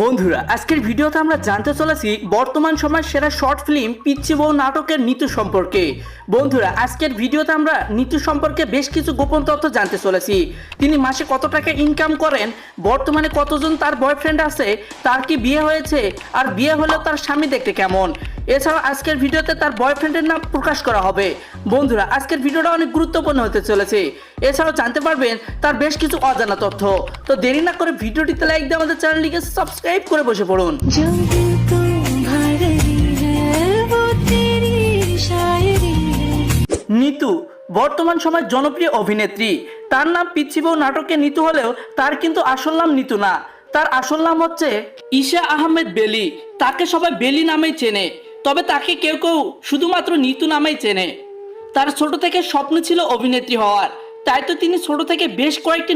বন্ধুরা আজকের ভিডিওতে আমরা জানতে চলেছি বর্তমান সময়ের সেরা শর্ট ফিল্ম পিচ্চি বউ নাটকের নীতু সম্পর্কে। বন্ধুরা আজকের ভিডিওতে আমরা নীতু সম্পর্কে বেশ কিছু গোপন তথ্য জানতে চলেছি। তিনি মাসে কত টাকা ইনকাম করেন, বর্তমানে কতজন তার বয়ফ্রেন্ড আছে, তার কি বিয়ে হয়েছে, আর বিয়ে হলেও তার স্বামী দেখতে কেমন। এছাড়াও আজকের ভিডিওতে তার বয়ফ্রেন্ডের নাম প্রকাশ করা হবে। বন্ধুরা আজকের ভিডিওটা অনেক গুরুত্বপূর্ণ হতে চলেছে। এছাড়াও জানতে পারবেন তার বেশ কিছু অজানা তথ্য। তো দেরি না করে ভিডিওটিতে লাইক দিয়ে আমাদের চ্যানেলটিকে সাবস্ক্রাইব করে বসে পড়ুন। নীতু বর্তমান সময়ের জনপ্রিয় অভিনেত্রী। তার নাম পিচ্চি বউ নাটকে নীতু হলেও তার কিন্তু আসল নাম নীতু না, তার আসল নাম হচ্ছে ঈশা আহমেদ বেলি। তাকে সবাই বেলি নামেই চেনে, তবে তাকে কেউ কেউ শুধুমাত্র নীতু নামেই চেনে। তার ছোট থেকে স্বপ্ন ছিল অভিনেত্রী হওয়ার, তাই তো তিনি ছোট থেকে বেশ কয়েকটি